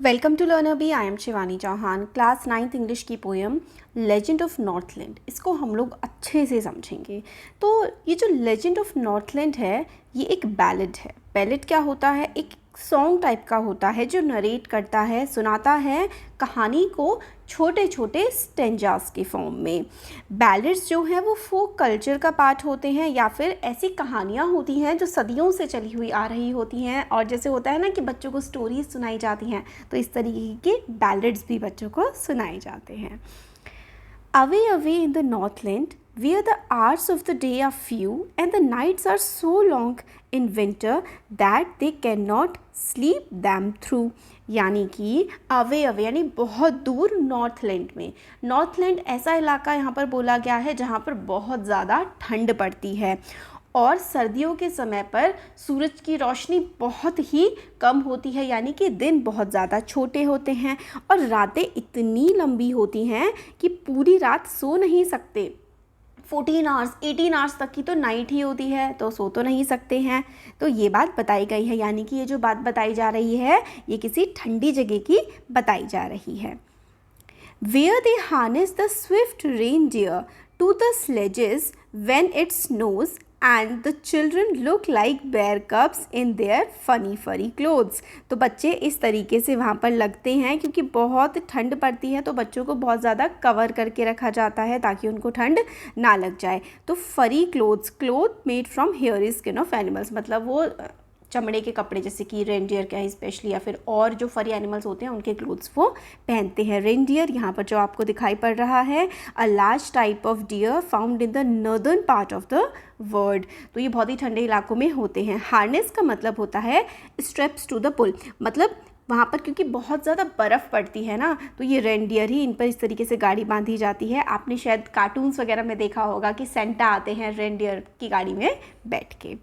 Welcome to Learner B. I am Shivani Chauhan. Class 9th English की poem legend of Northland, इसको हम लोग अच्छे से समझेंगे। तो ये जो लेजेंड ऑफ नॉर्थलैंड है, ये एक बैलेड है। बैलेड क्या होता है? एक सॉन्ग टाइप का होता है जो नरेट करता है, सुनाता है कहानी को छोटे छोटे स्टेंजास के फॉर्म में। बैलेड्स जो हैं वो फोक कल्चर का पार्ट होते हैं या फिर ऐसी कहानियाँ होती हैं जो सदियों से चली हुई आ रही होती हैं। और जैसे होता है ना कि बच्चों को स्टोरीज सुनाई जाती हैं, तो इस तरीके के बैलेड्स भी बच्चों को सुनाए जाते हैं। Away, away in the Northland, where the hours of the day are few and the nights are so long in winter that they cannot sleep them through। यानी कि अवे अवे यानी बहुत दूर नॉर्थलैंड में। नॉर्थलैंड ऐसा इलाका यहाँ पर बोला गया है जहाँ पर बहुत ज़्यादा ठंड पड़ती है और सर्दियों के समय पर सूरज की रोशनी बहुत ही कम होती है, यानी कि दिन बहुत ज़्यादा छोटे होते हैं और रातें इतनी लंबी होती हैं कि पूरी रात सो नहीं सकते। 14 आवर्स 18 आवर्स तक की तो नाइट ही होती है, तो सो तो नहीं सकते हैं। तो ये बात बताई गई है, यानी कि ये जो बात बताई जा रही है ये किसी ठंडी जगह की बताई जा रही है। Where they harness the swift reindeer to the sledges when it snows and the children look like bear cubs in their funny furry clothes। तो बच्चे इस तरीके से वहाँ पर लगते हैं क्योंकि बहुत ठंड पड़ती है, तो बच्चों को बहुत ज़्यादा कवर करके रखा जाता है ताकि उनको ठंड ना लग जाए। तो फरी cloth made from hairy skin of animals, मतलब वो चमड़े के कपड़े जैसे कि रेनडियर का है स्पेशली, या फिर और जो फरी एनिमल्स होते हैं उनके क्लोथ्स वो पहनते हैं। रेनडियर यहाँ पर जो आपको दिखाई पड़ रहा है, a large type of dear found in the northern part of the world. तो ये बहुत ही ठंडे इलाकों में होते हैं। हार्नेस का मतलब होता है स्ट्रेप्स टू द पुल, मतलब वहाँ पर क्योंकि बहुत ज़्यादा बर्फ़ पड़ती है ना, तो ये रेनडियर ही इन पर इस तरीके से गाड़ी बांधी जाती है। आपने शायद कार्टून्स वगैरह में देखा होगा कि सेंटा आते हैं रेनडियर की गाड़ी में बैठ के।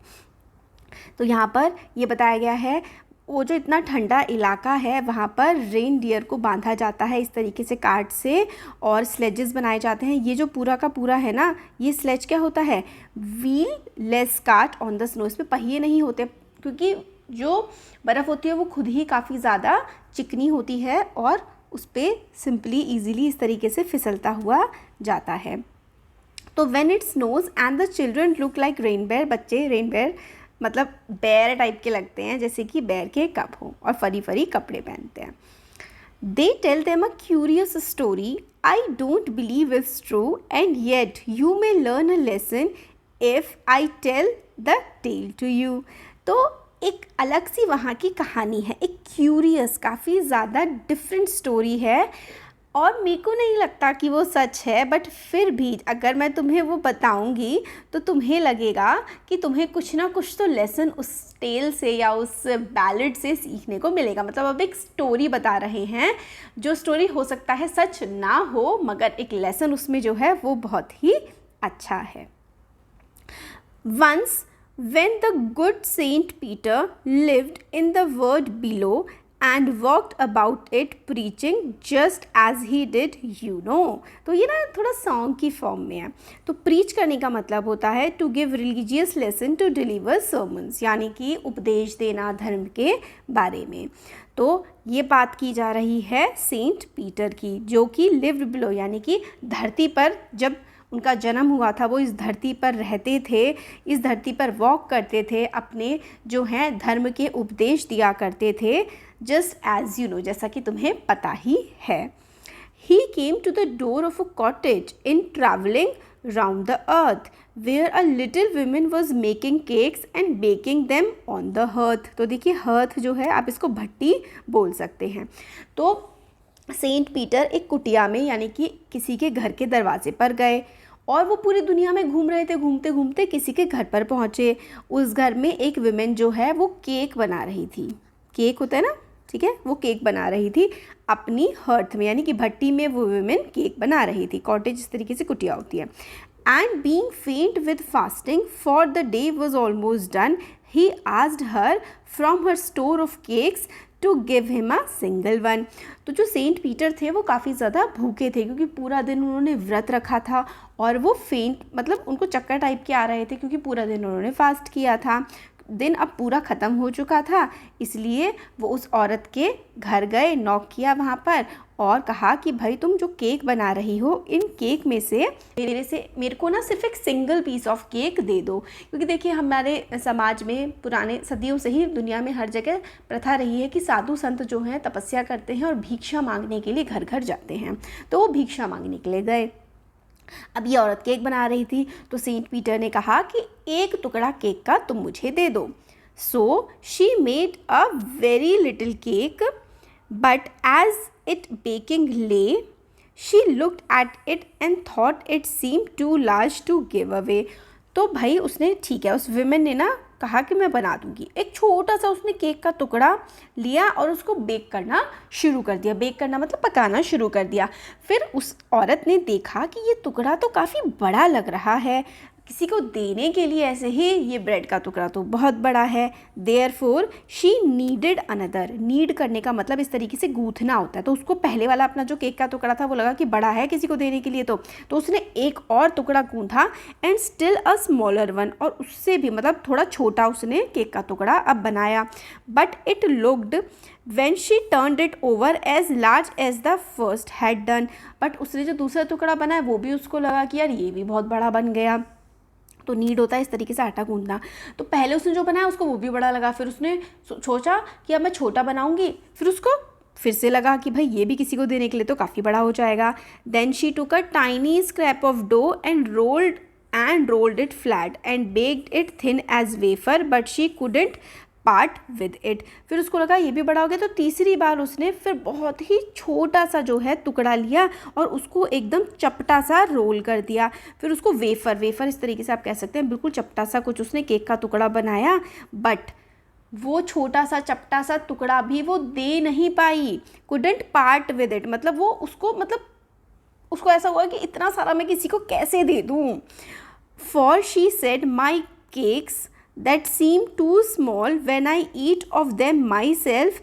तो यहाँ पर ये बताया गया है वो जो इतना ठंडा इलाका है वहाँ पर रेनडियर को बांधा जाता है इस तरीके से कार्ट से, और स्लेजेस बनाए जाते हैं। ये जो पूरा का पूरा है ना, ये स्लेज क्या होता है? Wheel less cart on the snow. इस पर पहिए नहीं होते क्योंकि जो बर्फ़ होती है वो खुद ही काफ़ी ज़्यादा चिकनी होती है और उस पर सिंपली ईजीली इस तरीके से फिसलता हुआ जाता है। तो when it snows and the children look like rain bear, बच्चे रेन बेयर मतलब बेयर टाइप के लगते हैं, जैसे कि बेयर के कप हो, और फरी फरी कपड़े पहनते हैं। They tell them a curious story, I don't believe it's true and yet you may learn a lesson if I tell the tale to you. तो एक अलग सी वहाँ की कहानी है, एक क्यूरियस काफ़ी ज़्यादा डिफरेंट स्टोरी है और मेरे को नहीं लगता कि वो सच है, बट फिर भी अगर मैं तुम्हें वो बताऊंगी तो तुम्हें लगेगा कि तुम्हें कुछ ना कुछ तो लेसन उस टेल से या उस बैलेड से सीखने को मिलेगा। मतलब अब एक स्टोरी बता रहे हैं, जो स्टोरी हो सकता है सच ना हो, मगर एक लेसन उसमें जो है वो बहुत ही अच्छा है। Once, when the good Saint Peter lived in the world below and walked about it preaching just as he did, you know। तो ये ना थोड़ा सॉन्ग की फॉर्म में है। तो प्रीच करने का मतलब होता है to give religious lesson to deliver sermons, यानी कि उपदेश देना धर्म के बारे में। तो ये बात की जा रही है सेंट पीटर की, जो कि लिव्ड बिलो यानी कि धरती पर जब उनका जन्म हुआ था वो इस धरती पर रहते थे, इस धरती पर वॉक करते थे, अपने जो हैं धर्म के उपदेश दिया करते थे, जस्ट एज यू नो, जैसा कि तुम्हें पता ही है। He came to the door of a cottage in travelling round the earth where a little women was making cakes and baking them on the hearth. तो देखिए हर्थ जो है आप इसको भट्टी बोल सकते हैं। तो सेंट पीटर एक कुटिया में यानी कि किसी के घर के दरवाजे पर गए और वो पूरी दुनिया में घूम रहे थे, घूमते घूमते किसी के घर पर पहुँचे। उस घर में एक विमेन जो है वो केक बना रही थी, केक होता है ना, ठीक है, वो केक बना रही थी अपनी हर्थ में, यानी कि भट्टी में वो विमेन केक बना रही थी। कॉटेज इस तरीके से कुटिया होती है। And being faint with fasting for the day was almost done, he asked her from her store of cakes to give him a single one. तो जो सेंट पीटर थे वो काफ़ी ज़्यादा भूखे थे क्योंकि पूरा दिन उन्होंने व्रत रखा था और वो फेंट मतलब उनको चक्कर टाइप के आ रहे थे क्योंकि पूरा दिन उन्होंने फास्ट किया था। दिन अब पूरा ख़त्म हो चुका था, इसलिए वो उस औरत के घर गए, नॉक किया वहाँ पर और कहा कि भाई तुम जो केक बना रही हो, इन केक में से मेरे को ना सिर्फ एक सिंगल पीस ऑफ केक दे दो। क्योंकि देखिए हमारे समाज में पुराने सदियों से ही दुनिया में हर जगह प्रथा रही है कि साधु संत जो हैं तपस्या करते हैं और भिक्षा मांगने के लिए घर घर जाते हैं। तो वो भिक्षा मांगने के लिए गए। अब ये औरत केक बना रही थी, तो सेंट पीटर ने कहा कि एक टुकड़ा केक का तुम मुझे दे दो। So she made a very little cake, but as it baking lay, she looked at it and thought it seem too large to give away. तो भाई उसने, ठीक है, उस विमेन ने ना कहा कि मैं बना दूंगी। एक छोटा सा उसने केक का टुकड़ा लिया और उसको बेक करना शुरू कर दिया। बेक करना मतलब पकाना शुरू कर दिया। फिर उस औरत ने देखा कि ये टुकड़ा तो काफ़ी बड़ा लग रहा है, किसी को देने के लिए ऐसे ही ये ब्रेड का टुकड़ा तो बहुत बड़ा है। Therefore she needed another. Need करने का मतलब इस तरीके से गूंथना होता है। तो उसको पहले वाला अपना जो केक का टुकड़ा था वो लगा कि बड़ा है किसी को देने के लिए, तो उसने एक और टुकड़ा गूंथा and still a smaller one, और उससे भी मतलब थोड़ा छोटा उसने केक का टुकड़ा अब बनाया। But it looked when she turned it over as large as the first had done। But उसने जो दूसरा टुकड़ा बनाया वो भी उसको लगा कि यार ये भी बहुत बड़ा बन गया। तो नीड होता है इस तरीके से आटा गूंदना। तो पहले उसने जो बनाया उसको वो भी बड़ा लगा, फिर उसने सोचा कि अब मैं छोटा बनाऊंगी, फिर उसको फिर से लगा कि भाई ये भी किसी को देने के लिए तो काफ़ी बड़ा हो जाएगा। Then she took a tiny scrap of dough and rolled it flat and baked it thin as wafer, but she couldn't part with it. फिर उसको लगा ये भी बड़ा हो गया, तो तीसरी बार उसने फिर बहुत ही छोटा सा जो है टुकड़ा लिया और उसको एकदम चपटा सा रोल कर दिया। फिर उसको वेफर इस तरीके से आप कह सकते हैं, बिल्कुल चपटा सा कुछ उसने केक का टुकड़ा बनाया। बट वो छोटा सा चपटा सा टुकड़ा भी वो दे नहीं पाई। कुडंट पार्ट विद इट मतलब वो उसको ऐसा हुआ कि इतना सारा मैं किसी को कैसे दे दूँ। For she said my cakes that seem too small when I eat of them myself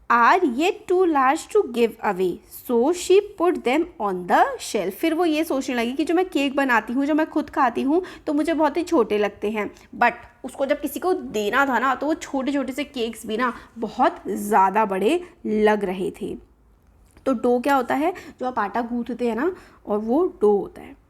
are yet too large to give away, so she put them on the shelf। फिर वो ये सोचने लगी कि जो मैं केक बनाती हूँ, जो मैं खुद खाती हूँ, तो मुझे बहुत ही छोटे लगते हैं, बट उसको जब किसी को देना था ना तो वो छोटे छोटे से केक्स भी ना बहुत ज़्यादा बड़े लग रहे थे। तो डो क्या होता है, जो आप आटा गूंथते हैं ना, और वो डो होता है।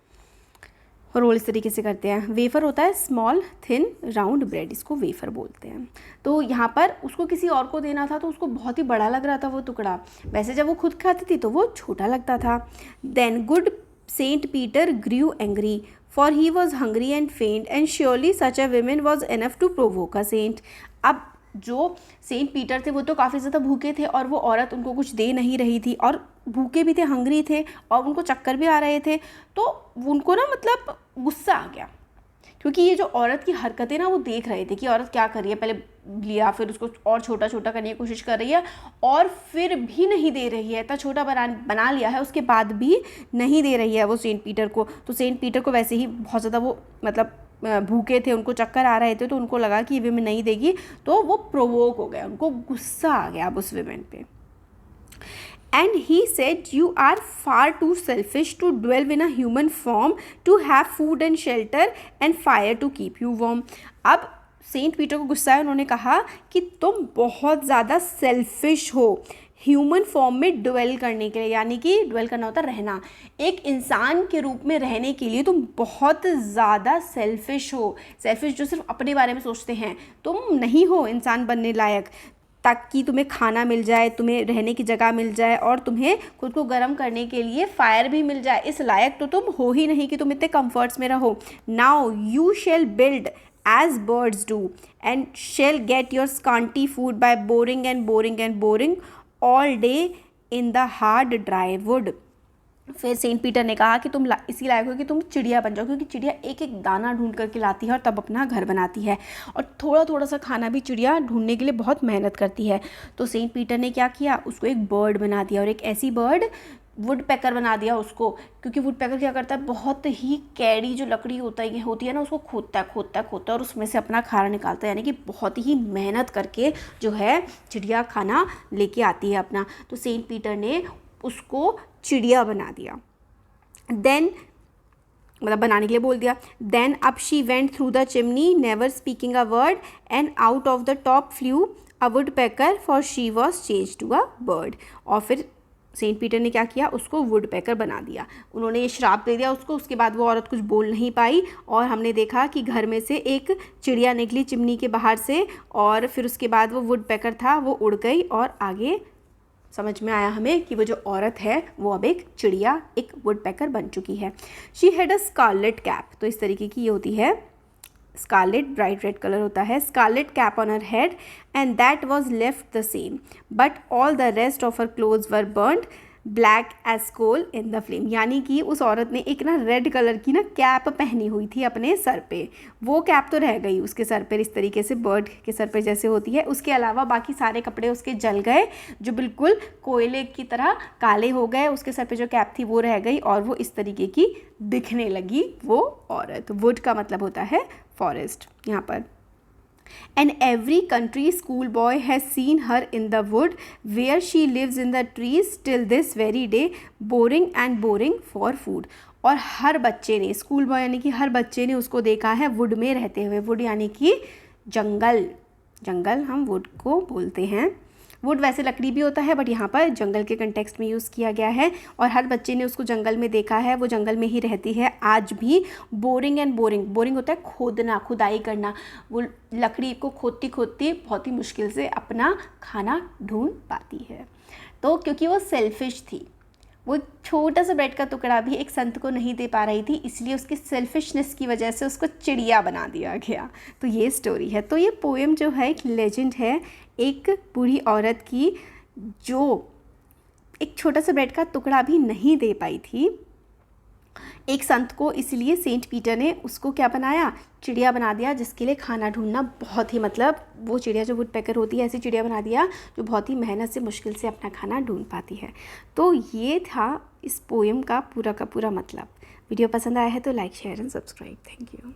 रोल इस तरीके से करते हैं। वेफर होता है स्मॉल थिन राउंड ब्रेड, इसको वेफर बोलते हैं। तो यहाँ पर उसको किसी और को देना था तो उसको बहुत ही बड़ा लग रहा था वो टुकड़ा, वैसे जब वो खुद खाती थी तो वो छोटा लगता था। Then good Saint Peter grew angry, for he was hungry and faint and surely such a women was enough to provoke a saint. अब जो सेंट पीटर थे वो तो काफ़ी ज़्यादा भूखे थे और वो औरत उनको कुछ दे नहीं रही थी, और भूखे भी थे, हंग्री थे, और उनको चक्कर भी आ रहे थे। तो उनको ना मतलब गुस्सा आ गया, क्योंकि ये जो औरत की हरकतें ना वो देख रहे थे कि औरत क्या कर रही है। पहले लिया, फिर उसको और छोटा छोटा करने की कोशिश कर रही है और फिर भी नहीं दे रही है। इतना छोटा बना लिया है उसके बाद भी नहीं दे रही है वो सेंट पीटर को। तो सेंट पीटर को वैसे ही बहुत ज़्यादा वो मतलब भूखे थे, उनको चक्कर आ रहे थे, तो उनको लगा कि ये विमेन नहीं देगी, तो वो प्रोवोक हो गया, उनको गुस्सा आ गया अब उस विमेन पे। And he said, you are far too selfish to dwell in a human form to have food and shelter and fire to keep you warm। अब सेंट पीटर को गुस्सा है, उन्होंने कहा कि तुम बहुत ज़्यादा सेल्फिश हो ह्यूमन फॉर्म में ड्वेल करने के लिए, यानी कि ड्वेल करना होता है रहना, एक इंसान के रूप में रहने के लिए तुम बहुत ज़्यादा सेल्फिश हो। सेल्फिश जो सिर्फ अपने बारे में सोचते हैं, तुम नहीं हो इंसान बनने लायक, ताकि तुम्हें खाना मिल जाए, तुम्हें रहने की जगह मिल जाए और तुम्हें खुद को गर्म करने के लिए फायर भी मिल जाए, इस लायक तो तुम हो ही नहीं कि तुम इतने कंफर्ट्स में रहो। Now you shell build as birds do and shall get your scanty food by boring and boring and boring all day in the hard dry wood। फिर सेंट पीटर ने कहा कि तुम इसी लायक हो कि तुम चिड़िया बन जाओ, क्योंकि चिड़िया एक एक दाना ढूंढ करके लाती है और तब अपना घर बनाती है, और थोड़ा थोड़ा सा खाना भी चिड़िया ढूंढने के लिए बहुत मेहनत करती है। तो सेंट पीटर ने क्या किया, उसको एक बर्ड बना दिया, और एक ऐसी बर्ड वुड पैकर बना दिया उसको, क्योंकि वुड पैकर क्या करता है, बहुत ही कैड़ी जो लकड़ी होती है ना, उसको खोदता है और उसमें से अपना खाना निकालता है, यानी कि बहुत ही मेहनत करके जो है चिड़िया खाना लेके आती है अपना। तो सेंट पीटर ने उसको चिड़िया बना दिया। देन मतलब बनाने के लिए बोल दिया। देन अब she went through the chimney never speaking a word and out of the top flue a wood packer for she was change to a bird. और फिर सेंट पीटर ने क्या किया, उसको वुड पैकर बना दिया। उन्होंने ये श्राप दे दिया उसको। उसके बाद वो औरत कुछ बोल नहीं पाई और हमने देखा कि घर में से एक चिड़िया निकली चिमनी के बाहर से और फिर उसके बाद वो वुड पैकर था वो उड़ गई और आगे समझ में आया हमें कि वो जो औरत है वो अब एक चिड़िया, एक वुड पैकर बन चुकी है। She had a scarlet cap, तो इस तरीके की ये होती है स्कारलेट, ब्राइट रेड कलर होता है। Scarlet cap on her head and that was left the same but all the rest of her clothes were burned black as coal in the flame. यानी कि उस औरत ने एक ना रेड कलर की ना कैप पहनी हुई थी अपने सर पे, वो कैप तो रह गई उसके सर पर इस तरीके से बर्ड के सर पे जैसे होती है। उसके अलावा बाकी सारे कपड़े उसके जल गए जो बिल्कुल कोयले की तरह काले हो गए। उसके सर पे जो कैप थी वो रह गई और वो इस तरीके की दिखने लगी वो औरत। वुड का मतलब होता है फॉरेस्ट यहाँ पर। And every country schoolboy has seen her in the wood where she lives in the trees till this very day, boring and boring for food. और हर बच्चे ने, स्कूल बॉय यानी कि हर बच्चे ने उसको देखा है वुड में रहते हुए। वुड यानी कि जंगल, जंगल हम वुड को बोलते हैं। वुड वैसे लकड़ी भी होता है बट यहाँ पर जंगल के कंटेक्स्ट में यूज़ किया गया है और हर बच्चे ने उसको जंगल में देखा है। वो जंगल में ही रहती है आज भी। बोरिंग एंड बोरिंग, बोरिंग होता है खोदना, खुदाई करना। वो लकड़ी को खोदती खोदती बहुत ही मुश्किल से अपना खाना ढूंढ पाती है। तो क्योंकि वो सेल्फिश थी, वो छोटा सा ब्रेड का टुकड़ा भी एक संत को नहीं दे पा रही थी, इसलिए उसकी सेल्फिशनेस की वजह से उसको चिड़िया बना दिया गया। तो ये स्टोरी है। तो ये पोएम जो है एक लेजेंड है एक बूढ़ी औरत की जो एक छोटा सा ब्रेड का टुकड़ा भी नहीं दे पाई थी एक संत को, इसलिए सेंट पीटर ने उसको क्या बनाया, चिड़िया बना दिया, जिसके लिए खाना ढूंढना बहुत ही, मतलब वो चिड़िया जो वुड पैकर होती है ऐसी चिड़िया बना दिया जो बहुत ही मेहनत से मुश्किल से अपना खाना ढूंढ पाती है। तो ये था इस पोएम का पूरा मतलब। वीडियो पसंद आया है तो like share and subscribe. Thank you.